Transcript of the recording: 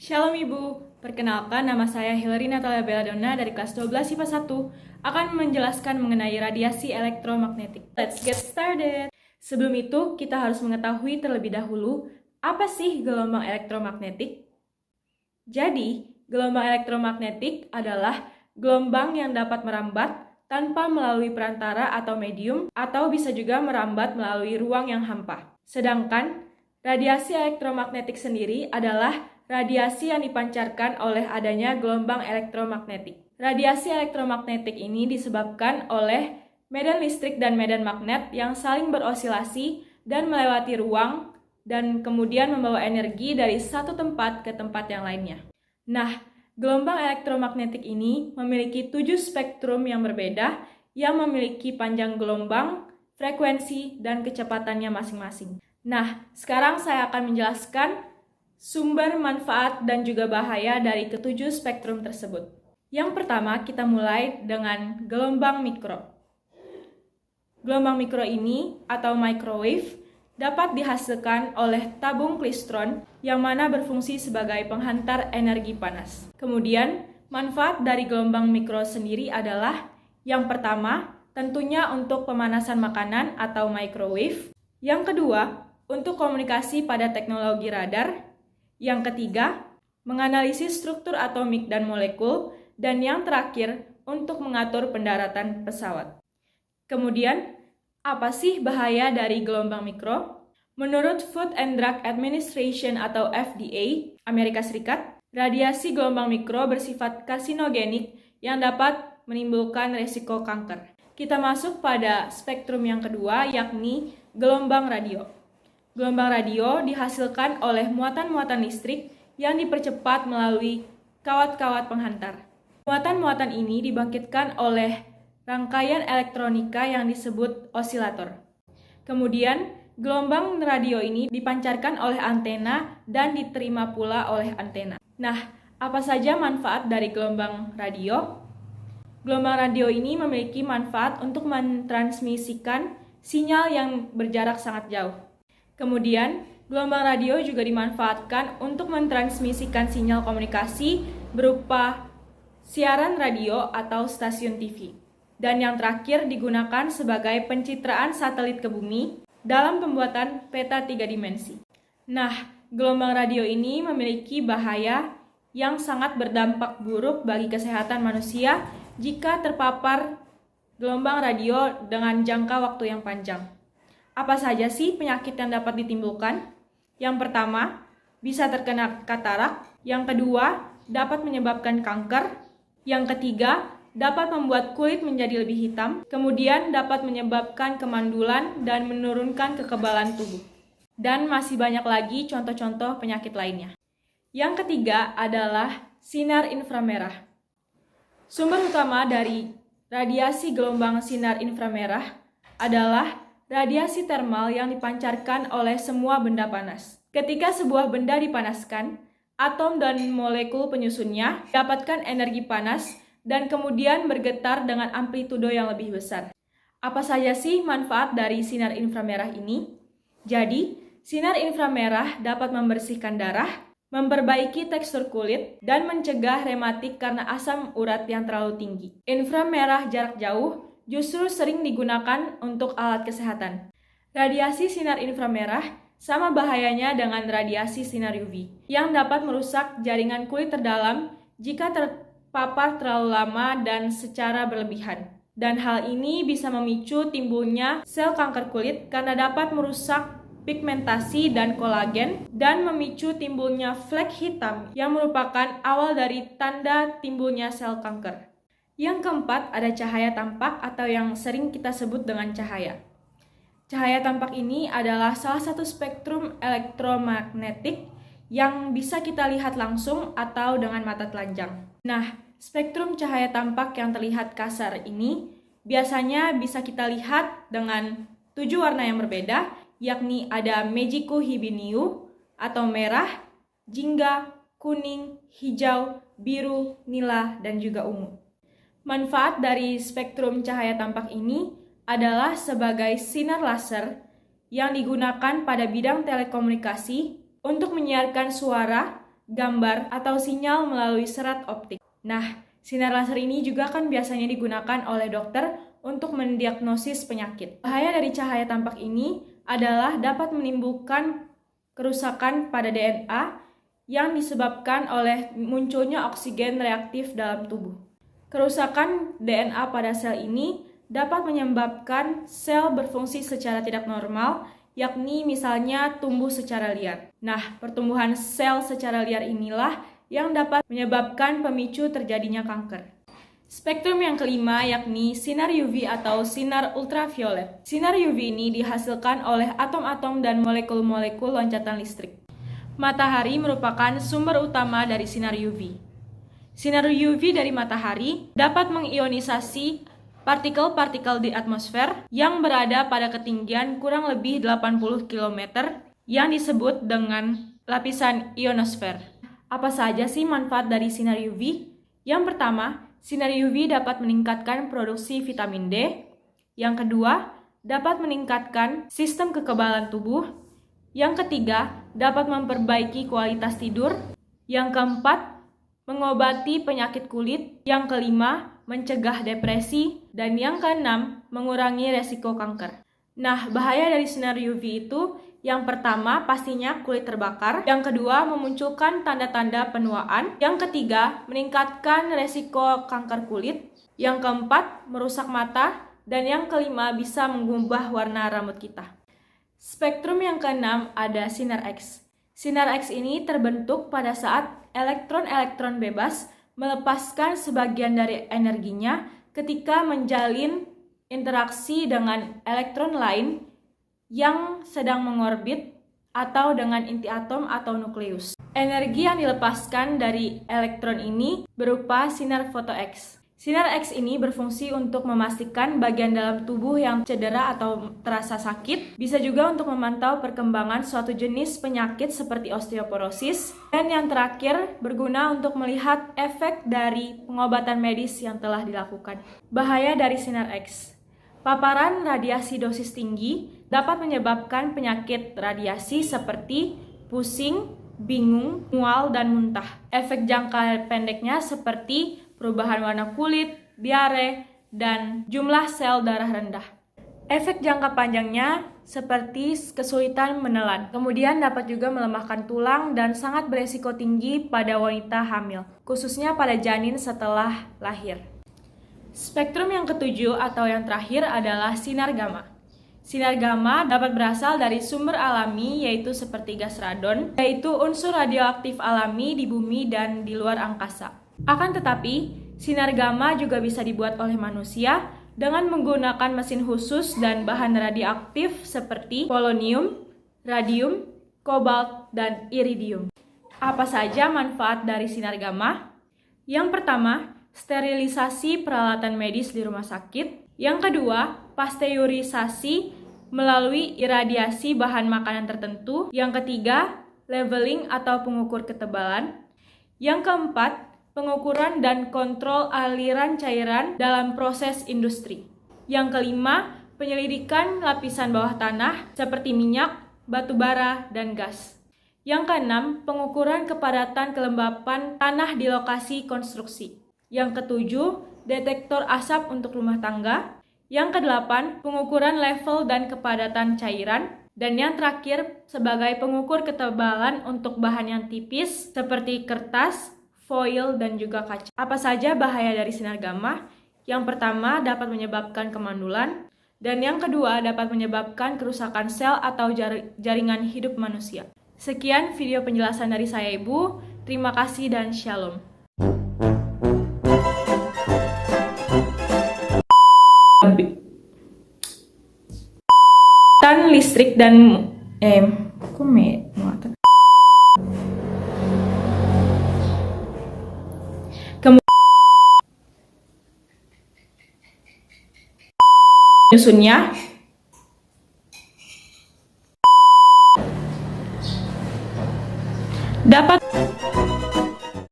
Shalom Ibu, perkenalkan nama saya Hillary Natalia Belladonna dari kelas 12 IPA 1 akan menjelaskan mengenai radiasi elektromagnetik. Let's get started! Sebelum itu, kita harus mengetahui terlebih dahulu apa sih gelombang elektromagnetik? Jadi, gelombang elektromagnetik adalah gelombang yang dapat merambat tanpa melalui perantara atau medium atau bisa juga merambat melalui ruang yang hampa. Sedangkan, radiasi elektromagnetik sendiri adalah radiasi yang dipancarkan oleh adanya gelombang elektromagnetik. Radiasi elektromagnetik ini disebabkan oleh medan listrik dan medan magnet yang saling berosilasi dan melewati ruang dan kemudian membawa energi dari satu tempat ke tempat yang lainnya. Nah, gelombang elektromagnetik ini memiliki 7 spektrum yang berbeda yang memiliki panjang gelombang, frekuensi, dan kecepatannya masing-masing. Nah, sekarang saya akan menjelaskan sumber, manfaat, dan juga bahaya dari ketujuh spektrum tersebut. Yang pertama, kita mulai dengan gelombang mikro. Gelombang mikro ini, atau microwave, dapat dihasilkan oleh tabung klistron yang mana berfungsi sebagai penghantar energi panas. Kemudian, manfaat dari gelombang mikro sendiri adalah yang pertama, tentunya untuk pemanasan makanan atau microwave. Yang kedua, untuk komunikasi pada teknologi radar. Yang ketiga, menganalisis struktur atomik dan molekul, dan yang terakhir, untuk mengatur pendaratan pesawat. Kemudian, apa sih bahaya dari gelombang mikro? Menurut Food and Drug Administration atau FDA, Amerika Serikat, radiasi gelombang mikro bersifat karsinogenik yang dapat menimbulkan resiko kanker. Kita masuk pada spektrum yang kedua, yakni gelombang radio. Gelombang radio dihasilkan oleh muatan-muatan listrik yang dipercepat melalui kawat-kawat penghantar. Muatan-muatan ini dibangkitkan oleh rangkaian elektronika yang disebut osilator. Kemudian, gelombang radio ini dipancarkan oleh antena dan diterima pula oleh antena. Nah, apa saja manfaat dari gelombang radio? Gelombang radio ini memiliki manfaat untuk mentransmisikan sinyal yang berjarak sangat jauh. Kemudian, gelombang radio juga dimanfaatkan untuk mentransmisikan sinyal komunikasi berupa siaran radio atau stasiun TV. Dan yang terakhir digunakan sebagai pencitraan satelit ke bumi dalam pembuatan peta 3 dimensi. Nah, gelombang radio ini memiliki bahaya yang sangat berdampak buruk bagi kesehatan manusia jika terpapar gelombang radio dengan jangka waktu yang panjang. Apa saja sih penyakit yang dapat ditimbulkan? Yang pertama, bisa terkena katarak. Yang kedua, dapat menyebabkan kanker. Yang ketiga, dapat membuat kulit menjadi lebih hitam. Kemudian dapat menyebabkan kemandulan dan menurunkan kekebalan tubuh. Dan masih banyak lagi contoh-contoh penyakit lainnya. Yang ketiga adalah sinar inframerah. Sumber utama dari radiasi gelombang sinar inframerah adalah radiasi termal yang dipancarkan oleh semua benda panas. Ketika sebuah benda dipanaskan, atom dan molekul penyusunnya mendapatkan energi panas dan kemudian bergetar dengan amplitudo yang lebih besar. Apa saja sih manfaat dari sinar inframerah ini? Jadi, sinar inframerah dapat membersihkan darah, memperbaiki tekstur kulit, dan mencegah rematik karena asam urat yang terlalu tinggi. Inframerah jarak jauh justru sering digunakan untuk alat kesehatan. Radiasi sinar inframerah sama bahayanya dengan radiasi sinar UV yang dapat merusak jaringan kulit terdalam jika terpapar terlalu lama dan secara berlebihan. Dan hal ini bisa memicu timbulnya sel kanker kulit karena dapat merusak pigmentasi dan kolagen dan memicu timbulnya flek hitam yang merupakan awal dari tanda timbulnya sel kanker. Yang keempat ada cahaya tampak atau yang sering kita sebut dengan cahaya. Cahaya tampak ini adalah salah satu spektrum elektromagnetik yang bisa kita lihat langsung atau dengan mata telanjang. Nah, spektrum cahaya tampak yang terlihat kasar ini biasanya bisa kita lihat dengan 7 warna yang berbeda, yakni ada Mejiku Hibiniu atau merah, jingga, kuning, hijau, biru, nila, dan juga ungu. Manfaat dari spektrum cahaya tampak ini adalah sebagai sinar laser yang digunakan pada bidang telekomunikasi untuk menyiarkan suara gambar, atau sinyal melalui serat optik. Nah, sinar laser ini juga kan biasanya digunakan oleh dokter untuk mendiagnosis penyakit. Bahaya dari cahaya tampak ini adalah dapat menimbulkan kerusakan pada DNA yang disebabkan oleh munculnya oksigen reaktif dalam tubuh. Kerusakan DNA pada sel ini dapat menyebabkan sel berfungsi secara tidak normal, yakni misalnya tumbuh secara liar. Nah, pertumbuhan sel secara liar inilah yang dapat menyebabkan pemicu terjadinya kanker. Spektrum yang kelima yakni sinar UV atau sinar ultraviolet. Sinar UV ini dihasilkan oleh atom-atom dan molekul-molekul loncatan listrik. Matahari merupakan sumber utama dari sinar UV. Sinar UV dari matahari dapat mengionisasi partikel-partikel di atmosfer yang berada pada ketinggian kurang lebih 80 km yang disebut dengan lapisan ionosfer. Apa saja sih manfaat dari sinar UV? Yang pertama, sinar UV dapat meningkatkan produksi vitamin D. Yang kedua, dapat meningkatkan sistem kekebalan tubuh. Yang ketiga, dapat memperbaiki kualitas tidur. Yang keempat, mengobati penyakit kulit. Yang kelima, mencegah depresi. Dan yang keenam, mengurangi resiko kanker. Nah, bahaya dari sinar UV itu, yang pertama pastinya kulit terbakar. Yang kedua, memunculkan tanda-tanda penuaan. Yang ketiga, meningkatkan resiko kanker kulit. Yang keempat, merusak mata. Dan yang kelima, bisa mengubah warna rambut kita. Spektrum yang keenam ada sinar X. Sinar X ini terbentuk pada saat elektron-elektron bebas melepaskan sebagian dari energinya ketika menjalin interaksi dengan elektron lain yang sedang mengorbit atau dengan inti atom atau nukleus. Energi yang dilepaskan dari elektron ini berupa sinar foto X. Sinar X ini berfungsi untuk memastikan bagian dalam tubuh yang cedera atau terasa sakit, bisa juga untuk memantau perkembangan suatu jenis penyakit seperti osteoporosis, dan yang terakhir berguna untuk melihat efek dari pengobatan medis yang telah dilakukan. Bahaya dari sinar X. Paparan radiasi dosis tinggi dapat menyebabkan penyakit radiasi seperti pusing, bingung, mual, dan muntah. Efek jangka pendeknya seperti perubahan warna kulit, diare, dan jumlah sel darah rendah. Efek jangka panjangnya seperti kesulitan menelan. Kemudian dapat juga melemahkan tulang dan sangat beresiko tinggi pada wanita hamil, khususnya pada janin setelah lahir. Spektrum yang ketujuh atau yang terakhir adalah sinar gamma. Sinar gamma dapat berasal dari sumber alami yaitu seperti gas radon, yaitu unsur radioaktif alami di bumi dan di luar angkasa. Akan tetapi, sinar gamma juga bisa dibuat oleh manusia dengan menggunakan mesin khusus dan bahan radioaktif seperti polonium, radium, kobalt, dan iridium. Apa saja manfaat dari sinar gamma? Yang pertama, sterilisasi peralatan medis di rumah sakit. Yang kedua, pasteurisasi melalui iradiasi bahan makanan tertentu. Yang ketiga, leveling atau pengukur ketebalan. Yang keempat, pengukuran dan kontrol aliran cairan dalam proses industri. Yang kelima, penyelidikan lapisan bawah tanah seperti minyak, batu bara, dan gas. Yang keenam, pengukuran kepadatan kelembapan tanah di lokasi konstruksi. Yang ketujuh, detektor asap untuk rumah tangga. Yang kedelapan, pengukuran level dan kepadatan cairan. Dan yang terakhir, sebagai pengukur ketebalan untuk bahan yang tipis seperti kertas, foil, dan juga kaca. Apa saja bahaya dari sinar gamma? Yang pertama, dapat menyebabkan kemandulan. Dan yang kedua, dapat menyebabkan kerusakan sel atau jaringan hidup manusia. Sekian video penjelasan dari saya, Ibu. Terima kasih dan shalom. Listrik dan menyusunnya dapat